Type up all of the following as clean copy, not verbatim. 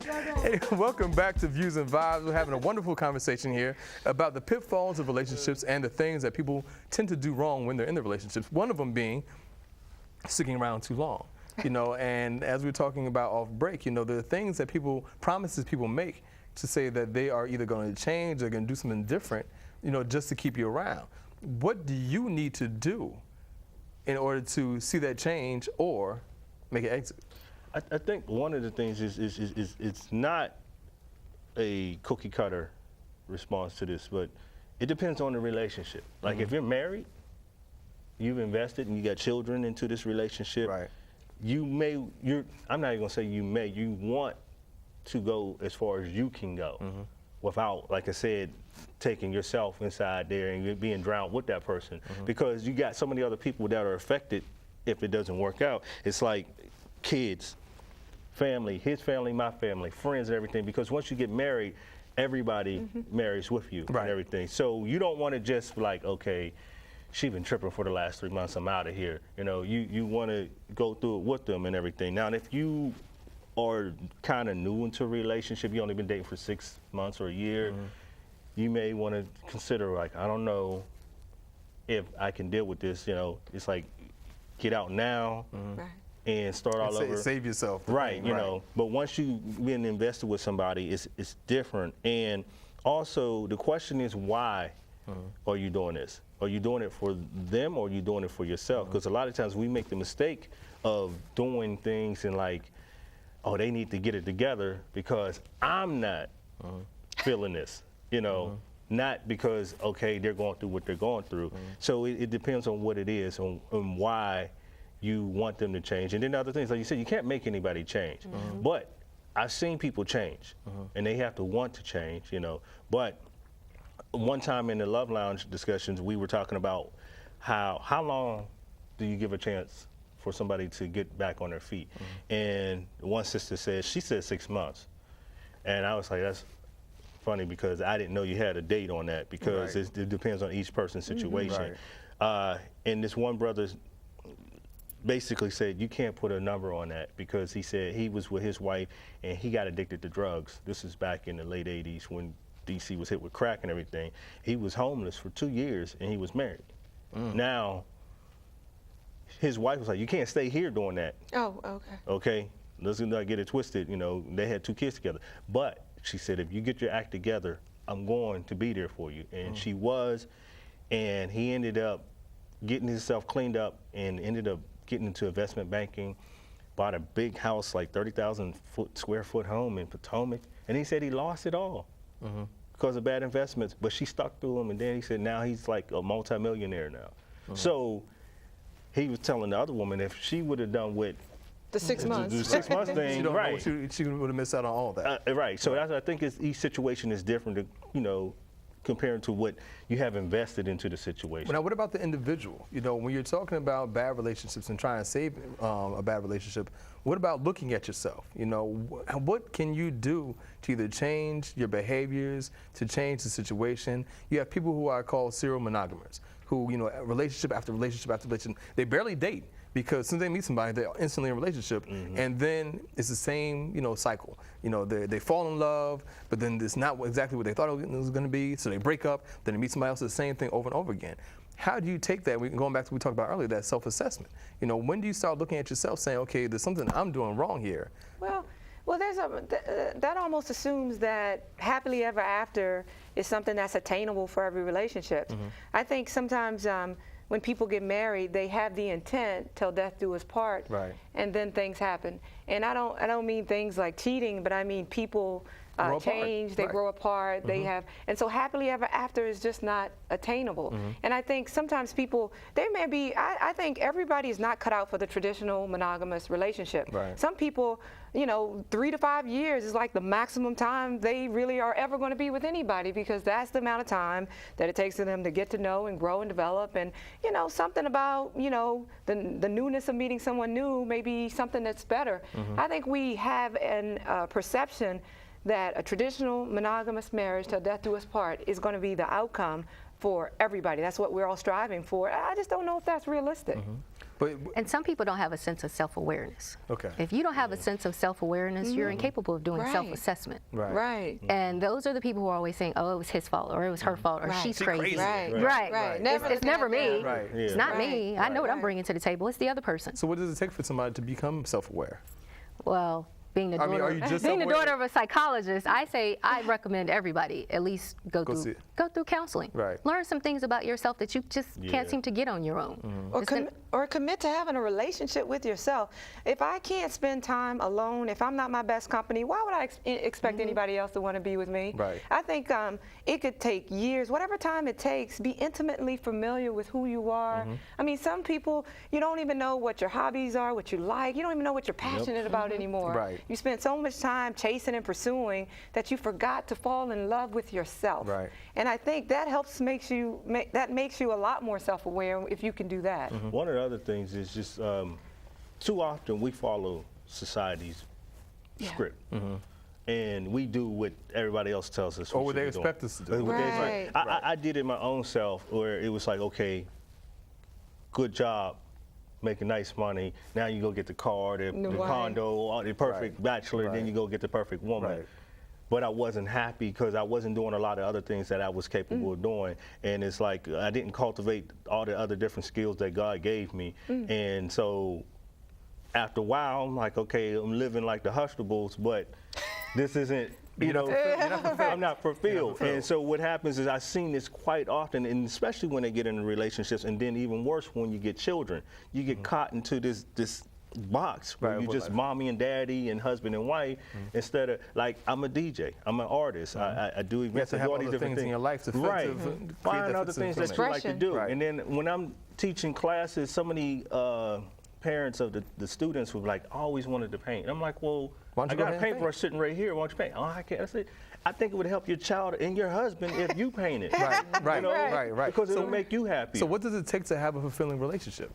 Hey, welcome back to Views and Vibes. We're having a wonderful conversation here about the pitfalls of relationships and the things that people tend to do wrong when they're in the relationships. One of them being sticking around too long. And as we were talking about off break, there are things that promises people make to say that they are either going to change or going to do something different, just to keep you around. What do you need to do in order to see that change or make an exit? I think one of the things is it's not a cookie cutter response to this, but it depends on the relationship. Like if you're married, you've invested and you got children into this relationship, right. I'm not even gonna say you want to go as far as you can go without, like I said, taking yourself inside there and being drowned with that person, because you got so many other people that are affected if it doesn't work out. It's like kids, family, his family, my family, friends and everything, because once you get married, everybody marries with you and everything. So you don't want to just like, okay, she's been tripping for the last 3 months, I'm out of here. You want to go through it with them and everything. Now, if you are kind of new into a relationship, you only been dating for 6 months or a year, you may want to consider, like, I don't know if I can deal with this. It's like, get out now. And start all over. Save yourself. Right, you know. But once you've been invested with somebody, it's different. And also, the question is, why are you doing this? Are you doing it for them or are you doing it for yourself? Because a lot of times we make the mistake of doing things and like, oh, they need to get it together because I'm not feeling this, not because, okay, they're going through what they're going through. So it depends on what it is and why you want them to change. And then other things, like you said, you can't make anybody change. But I've seen people change, and they have to want to change, But one time in the Love Lounge discussions, we were talking about how long do you give a chance for somebody to get back on their feet? And one sister said, she said 6 months. And I was like, that's funny because I didn't know you had a date on that because it depends on each person's situation. And this one brother basically said you can't put a number on that because he said he was with his wife and he got addicted to drugs. This is back in the late 80s when DC was hit with crack and everything. He was homeless for 2 years and he was married. Now, his wife was like, you can't stay here doing that. Oh, okay. Okay, let's not get it twisted. They had 2 kids together. But she said, if you get your act together, I'm going to be there for you. And she was, and he ended up getting himself cleaned up and ended up getting into investment banking, bought a big house, like 30,000 square foot home in Potomac, and he said he lost it all because of bad investments, but she stuck through him, and then he said now he's like a multimillionaire now. So he was telling the other woman if she would have done what the 6 months, the 6 months thing, she would have missed out on all that. Right. So I think each situation is different, comparing to what you have invested into the situation. Now, what about the individual? When you're talking about bad relationships and trying to save a bad relationship, what about looking at yourself? What can you do to either change your behaviors, to change the situation? You have people who I call serial monogamers, who, relationship after relationship after relationship, they barely date. Because as soon as they meet somebody, they're instantly in a relationship, and then it's the same, cycle. They fall in love, but then it's not exactly what they thought it was going to be, so they break up, then they meet somebody else, the same thing over and over again. How do you take that, going back to what we talked about earlier, that self-assessment? When do you start looking at yourself saying, okay, there's something I'm doing wrong here? Well, that almost assumes that happily ever after is something that's attainable for every relationship. I think sometimes when people get married, they have the intent till death do us part, and then things happen. And I don't mean things like cheating, but I mean people change, they grow apart, they have, and so happily ever after is just not attainable. And I think sometimes people, they may be, I think everybody is not cut out for the traditional monogamous relationship. Some people, 3 to 5 years is like the maximum time they really are ever going to be with anybody, because that's the amount of time that it takes for them to get to know and grow and develop. And something about the newness of meeting someone new may be something that's better. I think we have a perception that a traditional monogamous marriage till death do us part is going to be the outcome for everybody. That's what we're all striving for. I just don't know if that's realistic. But And some people don't have a sense of self-awareness. okay. If you don't have a sense of self-awareness, you're incapable of doing Right. self-assessment. Right. And those are the people who are always saying, oh, it was his fault, or it was her fault, or Right. she's She crazy. crazy. Right. Right. Never It's looking never at me. them. Right. It's Yeah. not me. I know what I'm Right. bringing to the table. It's the other person. So what does it take for somebody to become self-aware? Well, being the I mean, daughter, are you just being the self-aware? daughter of a psychologist, I recommend everybody at least go see it. through counseling. Right. Learn some things about yourself that you just can't Yeah. seem to get on your own. Or commit to having a relationship with yourself. If I can't spend time alone, if I'm not my best company, why would I expect anybody else to want to be with me? Right. I think it could take years, whatever time it takes, be intimately familiar with who you are. I mean, some people, you don't even know what your hobbies are, what you like. You don't even know what you're passionate about anymore. Right. You spend so much time chasing and pursuing that you forgot to fall in love with yourself. Right. And I think that makes you a lot more self-aware if you can do that. One of the other things is just too often we follow society's script. And we do what everybody else tells us. Or we what should they be doing. expect us to do. What they expect. Right. I did it my own self where it was like, okay, good job, making nice money. Now you go get the car, the Right. condo, or the perfect bachelor, Right. then you go get the perfect woman. Right. But I wasn't happy because I wasn't doing a lot of other things that I was capable of doing. And it's like I didn't cultivate all the other different skills that God gave me. And so after a while, I'm like, okay, I'm living like the Hushtables, but this isn't, you know, I'm not fulfilled. And so what happens is I've seen this quite often, and especially when they get into relationships, and then even worse when you get children. You get caught into this box where Right, you what just life? mommy and daddy and husband and wife instead of, like, I'm a DJ, I'm an artist, I do events, to I have do all these other different things in your life to fit- right. to create Find that other things fulfillment. that you like to Expression. do. Right. And then when I'm teaching classes, some of the parents of the students who like always wanted to paint. I'm like, well, Why don't I you go got a ahead and paint? paintbrush sitting right here. Why don't you paint? Oh, I can't. I said, I think it would help your child and your husband if you painted. Right, right, You know? right. Because it'll make you happy. So what does it take to have a fulfilling relationship?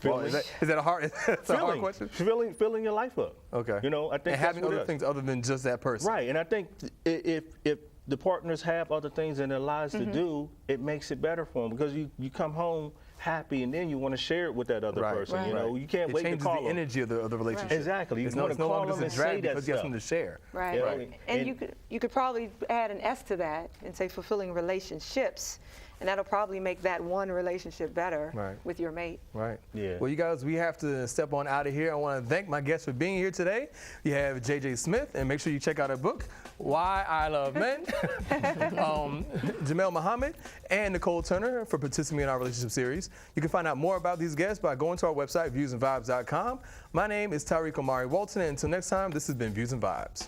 Well, Feeling, is that a hard, that's a hard question? filling your life up. Okay. You know, I think And that's having what it other is. things other than just that person. Right, and I think if the partners have other things in their lives to do, it makes it better for them because you come home happy and then you want to share it with that other Right. person. You Right. know, you can't It wait to changes call the them. energy of the relationship. Exactly. You It's wanna no call longer them just and a say drag that because you have stuff. something to share. Right. Yeah. Right. And you could probably add an S to that and say fulfilling relationships, and that'll probably make that one relationship better Right. with your mate. Right. Yeah. Well, you guys, we have to step on out of here. I want to thank my guests for being here today. You have JJ Smith, and make sure you check out her book, Why I Love Men. Jamal Muhammad and Nicole Turner for participating in our relationship series. You can find out more about these guests by going to our website, viewsandvibes.com. My name is Tariiq Walton, and until next time, this has been Views and Vibes.